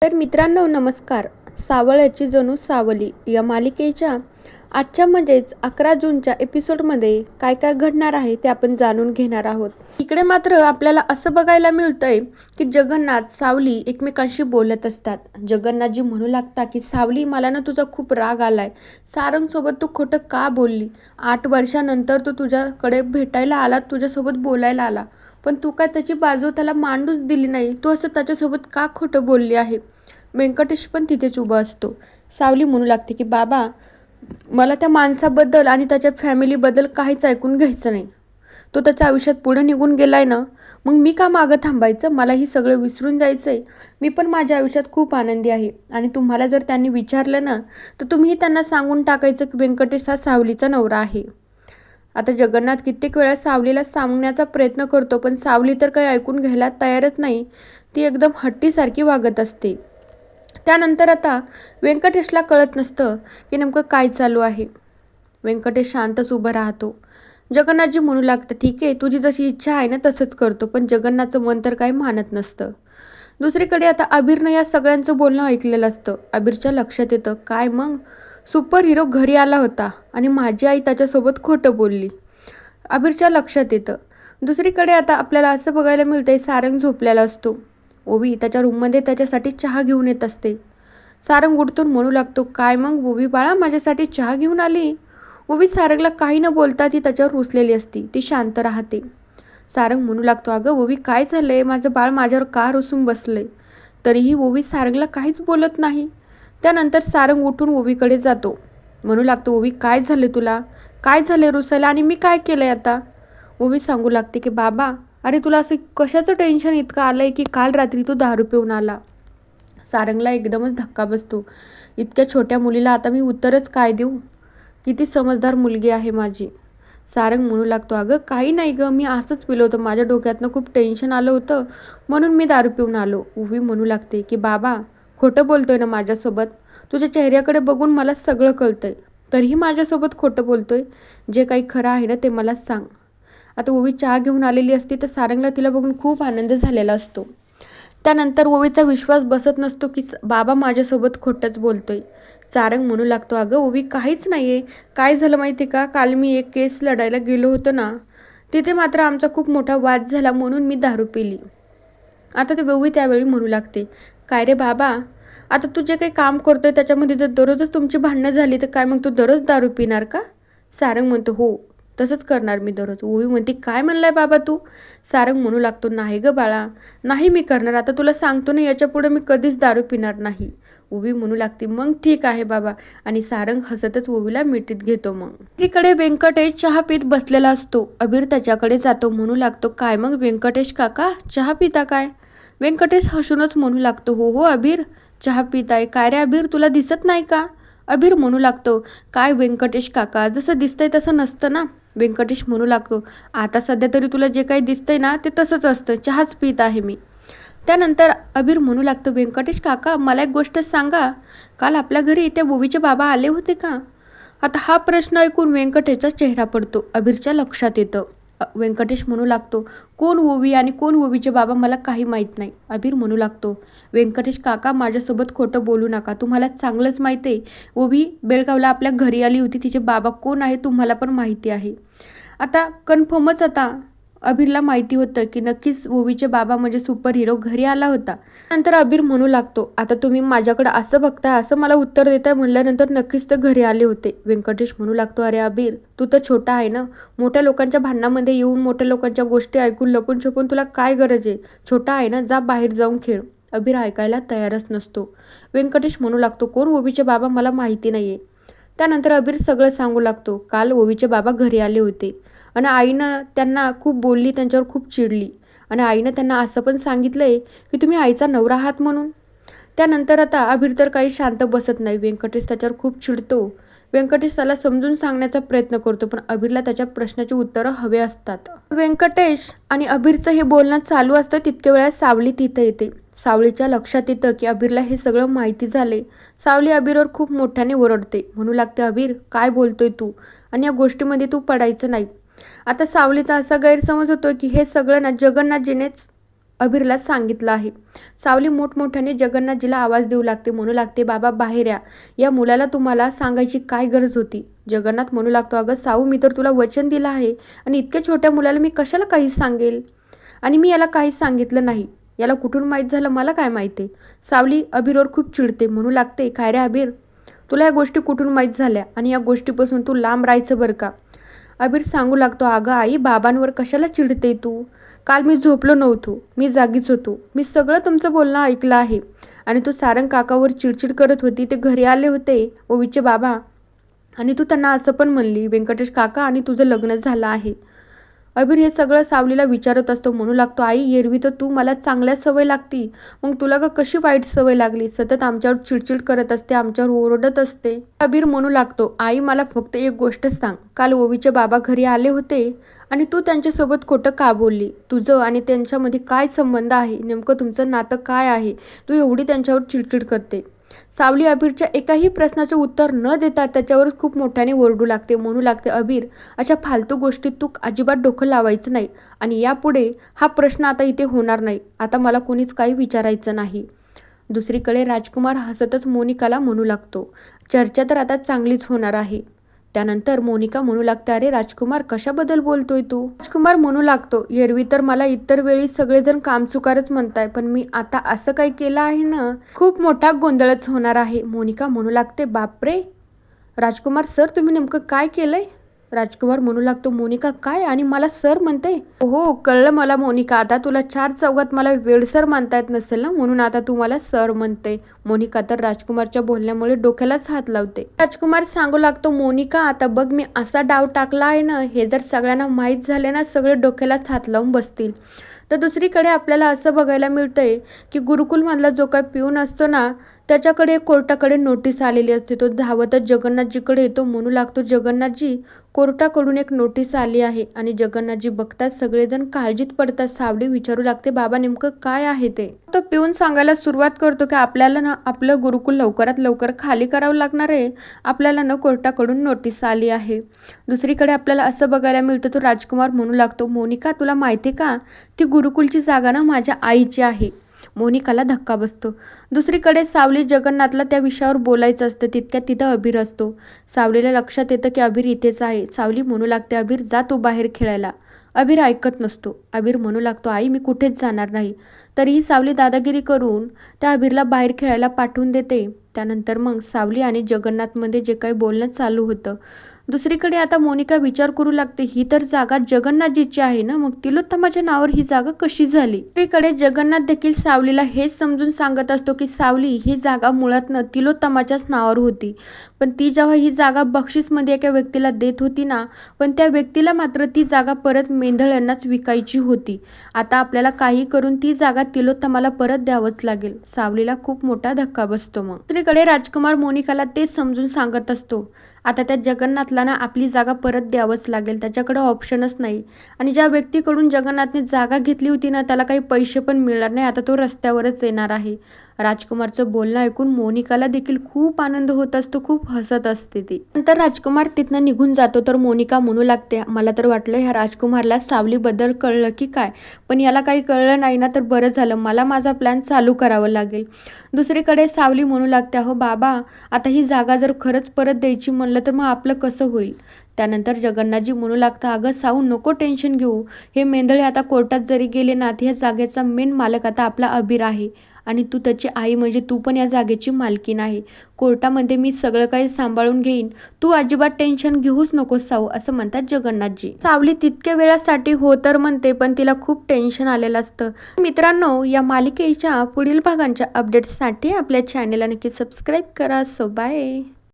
तर मित्रांनो नमस्कार. सावळ्याची जणू सावली या मालिकेच्या आजच्या म्हणजेच 11 जूनच्या एपिसोडमध्ये काय काय घडणार आहे ते आपण जाणून घेणार आहोत. इकडे मात्र आपल्याला असं बघायला मिळतंय की जगन्नाथ सावली एकमेकांशी बोलत असतात. जगन्नाथजी म्हणू लागतात की सावली मला ना तुझा खूप राग आलाय. सारंगसोबत तू खोटं का बोलली? 8 वर्षानंतर तो तुझ्याकडे भेटायला आला, तुझ्यासोबत बोलायला आला, पण तू काय त्याची बाजू त्याला मांडूच दिली नाही. तू असं त्याच्यासोबत का खोटं बोलली आहे? व्यंकटेश पण तिथेच उभा असतो. सावली म्हणू लागते की बाबा, मला त्या माणसाबद्दल आणि त्याच्या फॅमिलीबद्दल काहीच ऐकून घ्यायचं नाही. तो त्याच्या आयुष्यात पुढे निघून गेलाय ना, मग मी का मागं थांबायचं? मला ही सगळं विसरून जायचं आहे. मी पण माझ्या आयुष्यात खूप आनंदी आहे. आणि तुम्हाला जर त्यांनी विचारलं ना, तर तुम्हीही त्यांना सांगून टाकायचं की व्यंकटेश हा सावलीचा नवरा आहे. आता जगन्नाथ कित्येक वेळा सावलीला सांगण्याचा प्रयत्न करतो, पण सावली तर काही ऐकून घ्यायला तयारच नाही. ती एकदम हट्टीसारखी वागत असते. त्यानंतर आता व्यंकटेशला कळत नसतं की नेमकं काय चालू आहे. व्यंकटेश शांतच उभं राहतो. जगन्नाथजी म्हणू लागतं ठीक आहे, तुझी जशी इच्छा आहे ना तसंच करतो, पण जगन्नाथचं मन तर काही मानत नसतं. दुसरीकडे आता अबीरनं या सगळ्यांचं बोलणं ऐकलेलं असतं. अबीरच्या लक्षात येतं काय मग सुपर हिरो घरी आला होता आणि माझी आई त्याच्यासोबत खोटं बोलली. अबीरच्या लक्षात येतं. दुसरीकडे आता आपल्याला असं बघायला मिळतंय सारंग झोपलेला असतो. ओवी त्याच्या रूममध्ये त्याच्यासाठी चहा घेऊन येत असते. सारंग उठतून म्हणू लागतो काय मग ओवी बाळा, माझ्यासाठी चहा घेऊन आली? ओवी सारंगला काही न बोलता ती त्याच्यावर रुसलेली असती. ती शांत राहते. सारंग म्हणू लागतो अगं ओवी काय झालंय? माझं बाळ माझ्यावर का रुसून बसलंय? तरीही ओवी सारंगला काहीच बोलत नाही. त्यानंतर सारंग उठून ओवीकडे जातो. म्हणू लागतो ओवी काय झाले तुला? काय झाले रुसायला? आणि मी काय केलंय आता? ओवी सांगू लागते की बाबा, अरे तुला असं कशाचं टेन्शन इतकं आलंय की काल रात्री तू दारू पिऊन आला. सारंगला एकदमच धक्का बसतो. इतक्या छोट्या मुलीला आता मी उत्तरच काय देऊ? किती समजदार मुलगी आहे माझी. सारंग म्हणू लागतो अगं काही नाही गं, मी असंच पिलो होतं, माझ्या डोक्यातनं खूप टेन्शन आलं होतं म्हणून मी दारू पिऊन आलो. ओवी म्हणू लागते की बाबा, खोटं बोलतोय ना माझ्यासोबत? तुझ्या चेहऱ्याकडे बघून मला सगळं कळतंय, तरीही माझ्यासोबत खोटं बोलतोय. जे काही खरं आहे ना ते मला सांग. आता ओवी चहा घेऊन आलेली असती तर सारंगला तिला बघून खूप आनंद झालेला असतो. त्यानंतर ओवीचा विश्वास बसत नसतो की बाबा माझ्यासोबत खोटंच बोलतोय. सारंग म्हणू लागतो अगं ओवी काहीच नाही आहे. काय झालं माहिती का, काल मी एक केस लढायला गेलो होतो ना, तिथे मात्र आमचा खूप मोठा वाद झाला म्हणून मी दारू पिली. आता ते ओवी त्यावेळी म्हणू लागते काय रे बाबा, आता तू जे काही काम करतोय त्याच्यामध्ये जर दररोजच तुमची भांडणं झाली तर काय मग तू दररोज दारू पिणार का? सारंग म्हणतो हो, तसंच करणार मी दररोज. ओवी म्हणते काय म्हणलाय बाबा तू? सारंग म्हणू लागतो नाही गं बाळा, नाही मी करणार. आता तुला सांगतो ना, याच्यापुढे मी कधीच दारू पिणार नाही. ओवी म्हणू लागते मग ठीक आहे बाबा. आणि सारंग हसतच ओवीला मिठीत घेतो. मग तिकडे व्यंकटेश चहा पीत बसलेला असतो. अबीर त्याच्याकडे जातो. म्हणू लागतो काय मग व्यंकटेश काका, चहा पिता काय? व्यंकटेश हसूनच म्हणू लागतो हो हो अबीर, चहा पिताय. काय रे अबीर, तुला दिसत नाही का? अबीर म्हणू लागतो काय व्यंकटेश काका, जसं दिसतंय तसं नसतं ना. व्यंकटेश म्हणू लागतो आता सध्या तरी तुला जे काही दिसतंय ना ते तसंच असतं, चहाच पित आहे मी. त्यानंतर अबीर म्हणू लागतो व्यंकटेश काका मला एक गोष्ट सांगा, काल आपल्या घरी त्या ओवीचे बाबा आले होते का? आता हा प्रश्न ऐकून व्यंकटेशचा चेहरा पडतो. अबीरच्या लक्षात येतं. व्यंकटेश म्हणू लागतो कोण ओवी आणि कोण ओवीचे बाबा मला काही माहीत नाही. अबीर म्हणू लागतो व्यंकटेश काका माझ्यासोबत खोटं बोलू नका, तुम्हाला चांगलंच माहिती आहे ओवी बेळगावला आपल्या घरी आली होती, तिचे बाबा कोण आहे तुम्हाला पण माहिती आहे. आता कन्फर्मच आता अबीरला माहिती होतं की नक्कीच ओवीचे बाबा म्हणजे सुपर हिरो घरी आला होता. नंतर अबीर म्हणू लागतो आता तुम्ही माझ्याकडे असं बघताय, असं मला उत्तर देताय म्हणल्यानंतर नक्कीच ते घरी आले होते. व्यंकटेश म्हणू लागतो अरे अबीर, तू तर छोटा आहे ना, मोठ्या लोकांच्या भांडणामध्ये येऊन मोठ्या लोकांच्या गोष्टी ऐकून लपून छपून तुला काय गरज आहे? छोटा आहे ना, जा बाहेर जाऊन खेळ. अबीर ऐकायला तयारच नसतो. व्यंकटेश म्हणू लागतो कोण ओवीचे बाबा मला माहिती नाहीये. त्यानंतर अबीर सगळं सांगू लागतो काल ओवीचे बाबा घरी आले होते आणि आईनं त्यांना खूप बोलली, त्यांच्यावर खूप चिडली आणि आईनं त्यांना असं पण सांगितलंय की तुम्ही आईचा नवरा आहात म्हणून. त्यानंतर आता अबीर तर काही शांत बसत नाही. व्यंकटेश त्याच्यावर खूप चिडतो. व्यंकटेश त्याला समजून सांगण्याचा प्रयत्न करतो, पण अबीरला त्याच्या प्रश्नाची उत्तरं हवे असतात. व्यंकटेश आणि अबीरचं हे बोलणं चालू असतं तितके वेळा सावली तिथं येते. सावलीच्या लक्षात येतं की अबीरला हे सगळं माहिती झाले. सावली अबीरवर खूप मोठ्याने ओरडते. म्हणू लागते अबीर काय बोलतोय तू, आणि या गोष्टीमध्ये तू पडायचं नाही. आता सावलीचा असा गैरसमज होतो की हे सगळं ना जगन्नाथजीनेच अबीरला सांगितलं आहे. सावली मोठमोठ्याने जगन्नाथजीला आवाज देऊ लागते, म्हणू लागते, बाबा बाहेर या मुलाला तुम्हाला सांगायची काय गरज होती. जगन्नाथ म्हणू लागतो, अगं साऊ, मी तर तुला वचन दिलं आहे आणि इतक्या छोट्या मुलाला मी कशाला काही सांगेल, आणि मी याला काहीच सांगितलं नाही. याला कुठून माहीत झालं मला काय माहिती. सावली अबीरवर खूप चिडते, म्हणू लागते, काय रे अबीर, तुला या गोष्टी कुठून माहीत झाल्या आणि या गोष्टीपासून तू लांब राहायचं बरं का. अबीर सांगू लागतो, अगं आई, बाबांवर कशाला चिडते तू. काल मी झोपलो नव्हतो, मी जागीच होतो. मी सगळं तुमचं बोलणं ऐकलं आहे. आणि तू सारंग काकावर चिडचिड करत होती. ते घरी आले होते ओवीचे बाबा आणि तू त्यांना असं पण म्हणली, व्यंकटेश काका आणि तुझं लग्न झालं आहे. अबीर हे सगळं सावलीला विचारत असतो, म्हणू लागतो, आई, एरवी तर तू मला चांगल्या सवय लागती, मग तुला का कशी वाईट सवय लागली. सतत आमच्यावर चिडचिड करत असते, आमच्यावर ओरडत असते. अबीर म्हणू लागतो, आई, मला फक्त एक गोष्ट सांग, काल ओवीचे बाबा घरी आले होते आणि तू त्यांच्यासोबत खोटं का बोलली. तुझं आणि त्यांच्यामध्ये काय संबंध आहे, नेमकं तुमचं नातं काय आहे, तू एवढी त्यांच्यावर चिडचिड करते. सावली अबीरच्या एकाही प्रश्नाचं उत्तर न देता त्याच्यावर खूप मोठ्याने ओरडू लागते, म्हणू लागते, अबीर, अशा फालतू गोष्टीत तू अजिबात डोकं लावायचं नाही आणि यापुढे हा प्रश्न आता इथे होणार नाही. आता मला कोणीच काही विचारायचं नाही. दुसरीकडे राजकुमार हसतच मोनिकाला म्हणू लागतो, चर्चा तर आता चांगलीच होणार आहे. त्यानंतर मोनिका म्हणू लागते, अरे राजकुमार, कशाबद्दल बोलतोय तू. राजकुमार म्हणू लागतो, एरवी तर मला इतर वेळी सगळेजण कामचुकारच म्हणताय, पण मी आता असं काही केलं आहे ना, खूप मोठा गोंधळच होणार आहे. मोनिका म्हणू लागते, बापरे राजकुमार सर, तुम्ही नेमकं काय केलंय. राजकुमार म्हणू लागतो, मोनिका काय, आणि मला सर म्हणते. हो, कळलं मला मोनिका, आता तुला चार चौघात मला वेडसर म्हणता येत नसेल ना, म्हणून आता तू मला सर म्हणते. मोनिका तर राजकुमारच्या बोलण्यामुळे डोक्यालाच हात लावते. राजकुमार सांगू लागतो, मोनिका, आता बघ, मी असा डाव टाकला आहे ना, हे जर सगळ्यांना माहीत झाले ना, सगळे डोक्यालाच हात लावून बसतील. तर दुसरीकडे आपल्याला असं बघायला मिळतंय की गुरुकुलमधला जो काय पिऊन असतो ना, त्याच्याकडे कोर्टाकडे नोटीस आलेली असते. तो धावतच जगन्नाथजीकडे येतो, म्हणू लागतो, जगन्नाथजी, कोर्टाकडून एक नोटीस आली आहे. आणि जगन्नाथजी बघतात, सगळेजण काळजीत पडतात. सावली विचारू लागते, बाबा, नेमकं काय आहे ते. तो पिऊन सांगायला सुरुवात करतो की आपल्याला ना आपलं गुरुकुल लवकरात लवकर खाली करावं लागणार आहे, आपल्याला ना कोर्टाकडून नोटीस आली आहे. दुसरीकडे आपल्याला असं बघायला मिळतं, तो राजकुमार म्हणू लागतो, मोनिका, तुला माहिती का, ती गुरुकुलची जागा ना माझ्या आईची आहे. मोनिकाला धक्का बसतो. दुसरीकडे सावली जगन्नाथला त्या विषयावर बोलायचं असतं, तितक्यात तिथं अबीर असतो. सावलीला लक्षात येतं की अबीर इथेच आहे. सावली म्हणू लागते, अबीर, जा तू बाहेर खेळायला. अबीर ऐकत नसतो. अबीर म्हणू लागतो, आई, मी कुठेच जाणार नाही. तरीही सावली दादागिरी करून त्या अबीरला बाहेर खेळायला पाठवून देते. त्यानंतर मग सावली आणि जगन्नाथमध्ये जे काही बोलणं चालू होतं. दुसरीकडे आता मोनिका विचार करू लागते, ही तर जागा जगन्नाथजीची आहे ना, मग तिलोत्तमाच्या नावावर ही जागा कशी झाली. दुसरीकडे जगन्नाथ देखील सावलीला हेच समजून सांगत असतो की सावली, ही जागा मुळातनं तिलोत्तमाच्याच नावावर होती, पण ती जेव्हा ही जागा बक्षीसमध्ये एका व्यक्तीला देत होती ना, पण त्या व्यक्तीला मात्र ती जागा परत मेंढळ यांनाच विकायची होती. आता आपल्याला काही करून ती जागा तिलोत्तमाला परत द्यावंच लागेल. सावलीला खूप मोठा धक्का बसतो. मग दुसरीकडे राजकुमार मोनिकाला तेच समजून सांगत असतो, आता त्या जगन्नाथला ना आपली जागा परत द्यावंच लागेल, त्याच्याकडे ऑप्शनच नाही. आणि ज्या व्यक्तीकडून जगन्नाथने जागा घेतली होती ना, त्याला काही पैसे पण मिळणार नाही, आता तो रस्त्यावरच येणार आहे. राजकुमारचं बोलणं ऐकून मोनिकाला देखील खूप आनंद होत असतो, खूप हसत असते ती. नंतर राजकुमार तिथनं निघून जातो. तर मोनिका म्हणू लागते, मला तर वाटलं ह्या राजकुमारला सावलीबद्दल कळलं की काय, पण याला काही कळलं नाही ना, तर बरं झालं, मला माझा प्लॅन चालू करावा लागेल. दुसरीकडे सावली म्हणू लागते, अहो बाबा, आता ही जागा जर खरंच परत द्यायची म्हणलं तर मग आपलं कसं होईल. त्यानंतर जगन्नाथजी म्हणू लागतं, अगं साऊ, नको टेन्शन घेऊ, हे मेंढळे आता कोर्टात जरी गेले ना, ह्या जागेचा मेन मालक आता आपला अबीर आहे आणि तू त्याची आई, म्हणजे तू पण या जागेची मालकीण आहे. कोर्टामध्ये मी सगळं काही सांभाळून घेईन, तू अजिबात टेन्शन घेऊच नकोस साऊ, असं म्हणतात जगन्नाथजी. सावली तितक्या वेळासाठी हो तर म्हणते, पण तिला खूप टेन्शन आलेलं असतं. मित्रांनो, या मालिकेच्या पुढील भागांच्या अपडेट्ससाठी आपल्या चॅनेलला नक्की सबस्क्राईब करा. So bye.